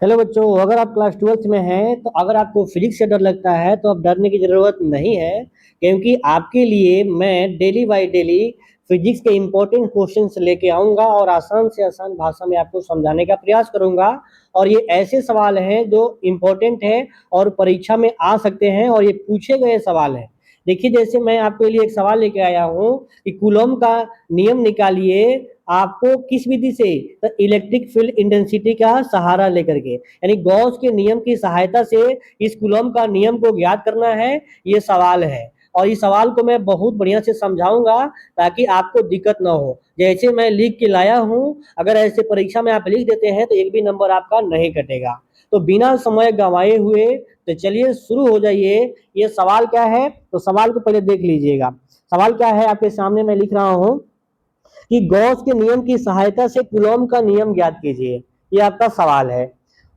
Hello बच्चों, अगर आप क्लास 12th में हैं तो अगर आपको फिजिक्स से डर लगता है तो अब डरने की ज़रूरत नहीं है, क्योंकि आपके लिए मैं डेली बाय डेली फिजिक्स के इम्पोर्टेंट क्वेश्चंस लेके आऊँगा और आसान से आसान भाषा में आपको समझाने का प्रयास करूँगा। और ये ऐसे सवाल हैं जो इम्पोर्टेंट है और परीक्षा में आ सकते हैं और ये पूछे गए सवाल हैं। देखिए, जैसे मैं आपके लिए एक सवाल लेके आया हूँ कि कूलॉम का नियम निकालिए आपको किस विधि से, तो इलेक्ट्रिक फील्ड इंटेंसिटी का सहारा लेकर के, यानी गॉस के नियम की सहायता से इस कूलॉम का नियम को ज्ञात करना है। ये सवाल है और इस सवाल को मैं बहुत बढ़िया से समझाऊंगा ताकि आपको दिक्कत ना हो। जैसे मैं लिख के लाया हूं, अगर ऐसे परीक्षा में आप लिख देते हैं तो एक भी नंबर आपका नहीं कटेगा। तो बिना समय गंवाए हुए तो चलिए शुरू हो जाइए। ये सवाल क्या है, तो सवाल को पहले देख लीजिएगा। सवाल क्या है आपके सामने मैं लिख रहा हूं कि गॉस के नियम की सहायता से कूलॉम का नियम ज्ञात कीजिए। ये आपका सवाल है।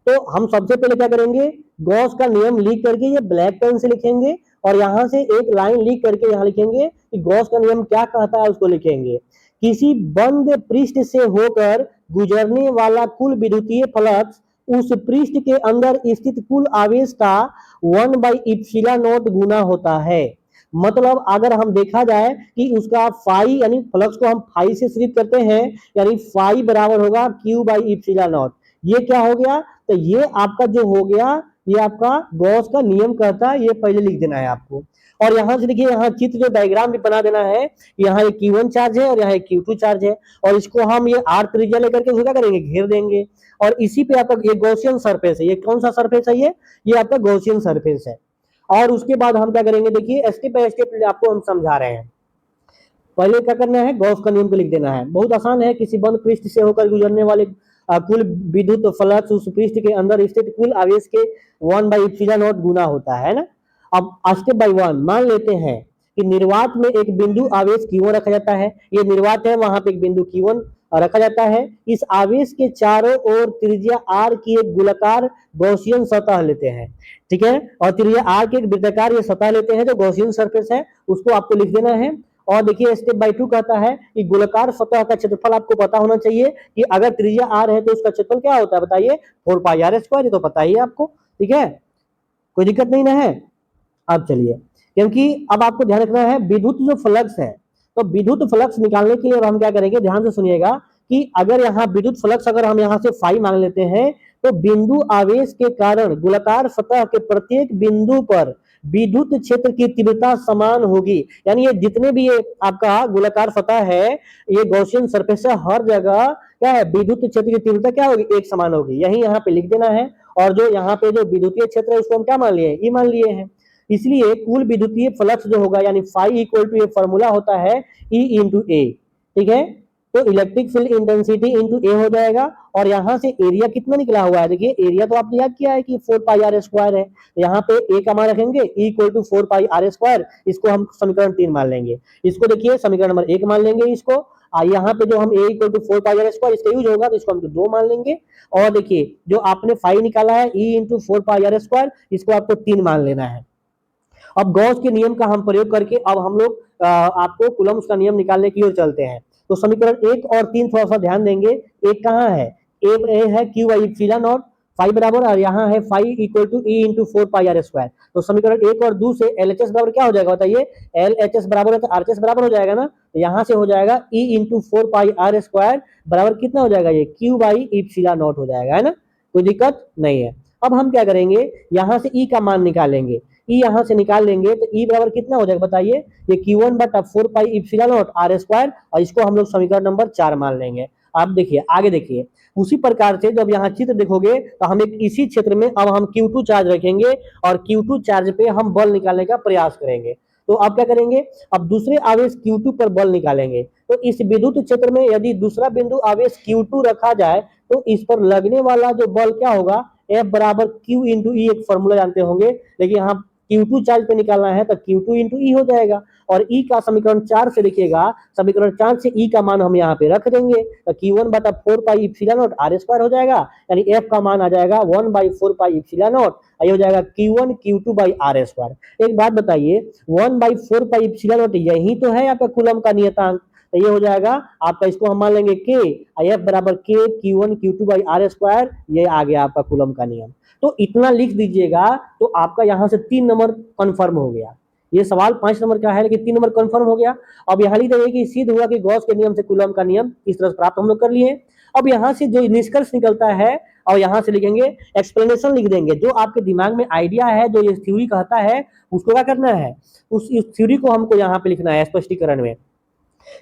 तो हम सबसे पहले क्या करेंगे, गॉस का नियम लिख करके ये ब्लैक पेन से लिखेंगे और यहां से एक लाइन लिख करके यहां लिखेंगे कि गॉस का नियम क्या कहता है, उसको लिखेंगे। किसी बंद पृष्ठ से होकर गुजरने वाला कुल विद्युतीय फ्लक्स उस पृष्ठ के अंदर स्थित कुल आवेश का 1/ε0 गुना होता है। मतलब अगर हम देखा जाए कि उसका फाई यानी फ्लक्स को हम फाई से सिद्ध करते हैं, यानी फाई बराबर होगा Q/ε0। ये क्या हो गया, तो ये आपका जो हो गया, ये आपका गॉस का नियम कहता है। ये पहले लिख देना है आपको। और यहां से देखिए, यहाँ चित्र जो डायग्राम भी बना देना है। यहाँ एक Q1 चार्ज है और यहाँ एक Q2 चार्ज है और इसको हम ये R त्रिज्या लेकर के क्या करेंगे, घेर देंगे। और इसी पे आपका ये गॉसियन सरफेस है। ये कौन सा सरफेस है, ये आपका गॉसियन सरफेस है। और उसके बाद हम क्या करेंगे, देखिए स्टेप बाय स्टेप आपको हम समझा रहे हैं। पहले क्या करना है, गॉस का नियम को लिख देना है। बहुत आसान है। किसी बंद पृष्ठ से होकर गुजरने वाले कुल विद्युत फ्लक्स उस पृष्ठ के अंदर स्थित कुल आवेश के 1/ε0 गुना होता है ना। अब स्टेप बाय वन मान लेते हैं कि निर्वात में एक बिंदु आवेश Q1 रखा जाता है। ये निर्वात है, वहां पे एक बिंदु Q1 रखा जाता है। इस आवेश के चारों ओर त्रिज्या R की एक गोलाकार गॉसियन सतह लेते हैं, ठीक है। और त्रिज्या R की एक वृत्ताकार ये सतह लेते हैं जो गॉसियन सरफेस है, उसको आपको लिख देना है। और देखिए स्टेप बाय टू कहता है कि गोलाकार सतह का क्षेत्रफल आपको पता होना चाहिए कि अगर त्रिज्या R है तो उसका क्षेत्रफल क्या होता है, बताइए 4πr²। ये तो पता ही है आपको, ठीक है, कोई दिक्कत नहीं ना है। अब चलिए, क्योंकि अब आपको ध्यान रखना है विद्युत जो फ्लक्स है, तो विद्युत फ्लक्स निकालने के लिए हम क्या करेंगे, ध्यान से सुनिएगा कि अगर यहाँ विद्युत फ्लक्स अगर हम यहाँ से फाई मान लेते हैं तो बिंदु आवेश के कारण गोलाकार सतह के प्रत्येक बिंदु पर विद्युत क्षेत्र की तीव्रता समान होगी। यानी ये जितने भी ये आपका गोलाकार सतह है, ये गॉसियन सरफेस है, हर जगह क्या है, विद्युत क्षेत्र की तीव्रता क्या होगी, एक समान होगी। यही यहाँ पे लिख देना है। और जो यहाँ पे जो विद्युतीय क्षेत्र है उसको हम क्या मान लिए, ई मान लिए हैं। इसलिए कुल विद्युतीय फ्लक्स जो होगा, यानी फाई इक्वल टू ये फॉर्मूला होता है E इंटू ए, ठीक है। तो इलेक्ट्रिक फील्ड इंटेंसिटी इंटू ए हो जाएगा। और यहाँ से एरिया कितना निकला हुआ है, देखिए एरिया तो आपने याद किया है कि 4πr²है। यहाँ पे ए का मान रखेंगे E इक्वल टू 4πr²। इसको हम समीकरण 3 मान लेंगे। इसको देखिए समीकरण नंबर 1 मान लेंगे इसको। यहाँ पे जो हम ए इक्वल टू 4πr² इसका यूज होगा तो इसको हम 2 मान लेंगे। और देखिए जो आपने फाई निकाला है E इंटू 4πr², इसको आपको 3 मान लेना है। अब गॉस के नियम का हम प्रयोग करके अब हम लोग आपको कूलम्स का नियम निकालने की ओर चलते हैं। तो समीकरण 1 और 3 थोड़ा सा ध्यान देंगे। एक कहाँ है, ए है Q/ε0 फाई बराबर, और यहाँ है phi equal to E into 4πr²। तो समीकरण 1 और 2 से LHS बराबर क्या हो जाएगा, बताइए LHS बराबर है तो RHS बराबर हो जाएगा ना। तो यहाँ से हो जाएगा E इंटू 4πr² बराबर कितना हो जाएगा, ये Q/ε0 हो जाएगा, है ना, कोई दिक्कत नहीं है। अब हम क्या करेंगे, यहाँ से E का मान निकालेंगे। ई यहां से निकाल लेंगे तो ई बराबर कितना हो जाएगा, बताइए ये Q1/4πε0r²। और इसको हम लोग समीकरण नंबर 4 मान लेंगे। आप देखिए आगे, देखिए उसी प्रकार से जब यहाँ चित्र देखोगे तो हम एक इसी क्षेत्र में अब हम Q2 चार्ज रखेंगे और Q2 चार्ज पे हम बल निकालने का प्रयास करेंगे। तो अब क्या करेंगे, अब दूसरे आवेश Q2 पर बल निकालेंगे। तो इस विद्युत क्षेत्र में यदि दूसरा बिंदु आवेश Q2 रखा जाए तो इस पर लगने वाला जो बल क्या होगा, F बराबर Q इंटू ई, एक फॉर्मूला जानते होंगे, लेकिन यहाँ Q2 चार्ज पे निकालना है तो Q2 इंटू ई हो जाएगा। और ई का समीकरण 4 से देखिएगा, समीकरण 4 से ई का मान हम यहाँ पे रख देंगे तो Q1/4πε0r² हो जाएगा। यानी F का मान आ जाएगा 1/4πε0, ये हो जाएगा Q1 Q2/r²। एक बात बताइए, 1/4πε0 यही तो है आपका कूलम का नियतांक। तो ये हो जाएगा आपका, इसको हम मान लेंगे के, F बराबर के Q1 Q2 by R square, ये आ गया आपका कूलम का नियम। तो इतना लिख दीजिएगा तो आपका यहाँ से 3 नंबर कन्फर्म हो गया। ये सवाल 5 नंबर का है लेकिन 3 नंबर कन्फर्म हो गया। अब यहाँ लिख देंगे कि सिद्ध हुआ कि गॉस के नियम से कूलम का नियम इस तरह से प्राप्त हम लोग कर लिए। अब यहाँ से जो निष्कर्ष निकलता है और यहाँ से लिखेंगे एक्सप्लेनेशन लिख देंगे, जो आपके दिमाग में आइडिया है, जो ये थ्योरी कहता है उसको क्या करना है, उस थ्योरी को हमको यहाँ पे लिखना है स्पष्टीकरण में।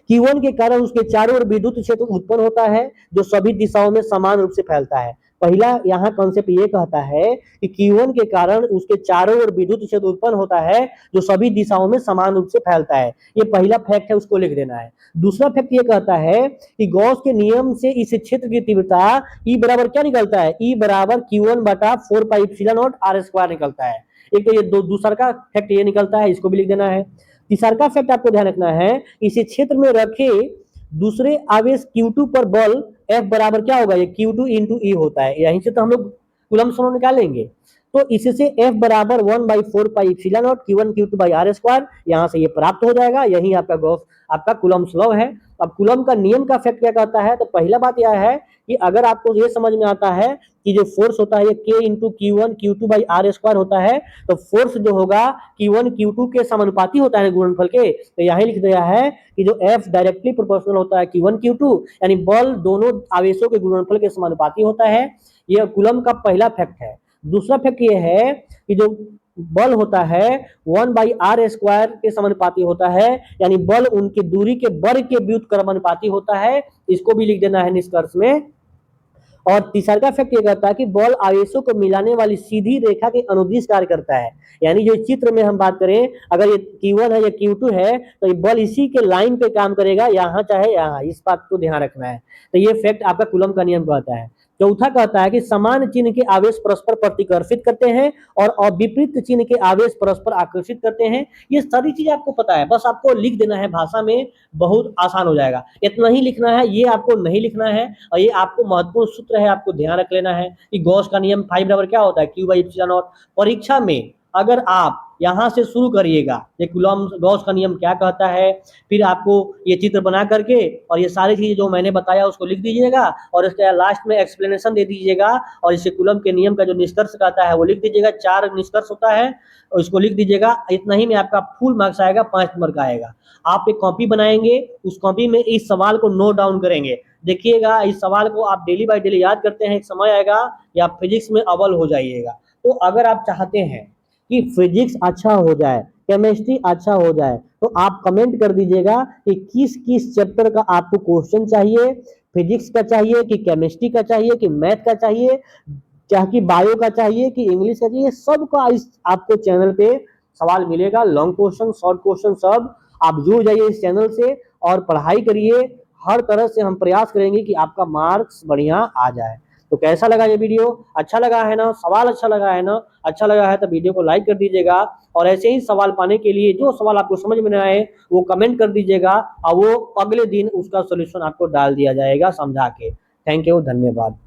Q1 के कारण उसके चारों ओर विद्युत क्षेत्र उत्पन्न होता है जो सभी दिशाओं में समान रूप से फैलता है। पहला यहाँ कॉन्सेप्ट ये कहता है कि Q1 के कारण उसके चारों ओर विद्युत क्षेत्र उत्पन्न होता है जो सभी दिशाओं में समान रूप से फैलता है। ये पहला फैक्ट है, उसको लिख देना है। दूसरा फैक्ट ये कहता है कि गॉस के नियम से इस क्षेत्र की तीव्रता E बराबर क्या निकलता है, E बराबर Q1 बटा 4 पाई एप्सिलॉन नॉट R स्क्वायर निकलता है। एक तो ये दूसरा का फैक्ट ये निकलता है, इसको भी लिख देना है। तीसरा का फैक्ट आपको ध्यान रखना है, इसी क्षेत्र में रखे दूसरे आवेश Q2 पर बल F बराबर क्या होगा, ये Q2 इंटू E होता है। यहीं से तो हम लोग कूलम स्लो निकालेंगे। तो इससे F बराबर 1/4 pi epsilon nought Q1 Q2 by R square, यहाँ से ये प्राप्त हो जाएगा। यही आपका गॉस आपका कूलम स्लो है। अब कूलम का नियम का फैक्ट क्या कहता है, तो पहला बात यह है कि अगर आपको ये समझ में आता है कि जो फोर्स होता है ये K into Q1 Q2 by R square होता है, तो फोर्स जो होगा Q1 Q2 के समानुपाती होता है गुणनफल के। तो यहाँ लिख दिया है कि जो F डायरेक्टली प्रोपोर्शनल होता है Q1 Q2, यानी बल दोनों आवेशों के गुणनफल के समानुपाती होता है। यह कूलम का पहला फैक्ट है। दूसरा फैक्ट ये है कि जो बल होता है 1/r स्क्वायर के समानुपाती होता है, यानी बल उनकी दूरी के वर्ग के व्युत्क्रमानुपाती होता है। इसको भी लिख देना है निष्कर्ष में। और तीसरा का फैक्ट ये कहता है कि बल आवेशों को मिलाने वाली सीधी रेखा के अनुदिश कार्य करता है। यानी जो चित्र में हम बात करें, अगर ये Q1 है या Q2 है तो ये बल इसी के लाइन पे काम करेगा, यहाँ चाहे यहाँ, इस बात को ध्यान रखना है। तो ये फैक्ट आपका कूलम का नियम कहता है। चौथा कहता है कि समान चिन्ह के आवेश परस्पर प्रतिकर्षित करते हैं और विपरीत चिन्ह के आवेश परस्पर आकर्षित करते हैं। ये सारी चीज आपको पता है, बस आपको लिख देना है भाषा में, बहुत आसान हो जाएगा। इतना ही लिखना है, ये आपको नहीं लिखना है। और ये आपको महत्वपूर्ण सूत्र है, आपको ध्यान रख लेना है कि गॉस का नियम फाइव बराबर क्या होता है, Q बाई एप्सिलॉन नॉट। परीक्षा में अगर आप यहाँ से शुरू करिएगा ये कूलम गॉस का नियम क्या कहता है, फिर आपको ये चित्र बना करके और ये सारी चीजें जो मैंने बताया उसको लिख दीजिएगा और इसके लास्ट में एक्सप्लेनेशन दे दीजिएगा और इसे कूलम के नियम का जो निष्कर्ष कहता है वो लिख दीजिएगा। 4 निष्कर्ष होता है और इसको लिख दीजिएगा। इतना ही में आपका फुल मार्क्स आएगा, 5 नंबर का आएगा। आप एक कॉपी बनाएंगे, उस कॉपी में इस सवाल को नोट डाउन करेंगे। देखिएगा इस सवाल को आप डेली बाय डेली याद करते हैं, एक समय आएगा या फिजिक्स में अव्वल हो जाइएगा। तो अगर आप चाहते हैं कि फिजिक्स अच्छा हो जाए, केमिस्ट्री अच्छा हो जाए, तो आप कमेंट कर दीजिएगा कि किस किस चैप्टर का आपको क्वेश्चन चाहिए, फिजिक्स का चाहिए कि केमिस्ट्री का चाहिए कि मैथ का चाहिए, चाहे कि बायो का चाहिए कि इंग्लिश का चाहिए। सबका इस आपको चैनल पे सवाल मिलेगा, लॉन्ग क्वेश्चन, शॉर्ट क्वेश्चन, सब। आप जुड़ जाइए इस चैनल से और पढ़ाई करिए। हर तरह से हम प्रयास करेंगे कि आपका मार्क्स बढ़िया आ जाए। तो कैसा लगा ये वीडियो, अच्छा लगा है ना, सवाल अच्छा लगा है ना? अच्छा लगा है तो वीडियो को लाइक कर दीजिएगा और ऐसे ही सवाल पाने के लिए जो सवाल आपको समझ में ना आए वो कमेंट कर दीजिएगा और वो अगले दिन उसका सॉल्यूशन आपको डाल दिया जाएगा समझा के। थैंक यू, धन्यवाद।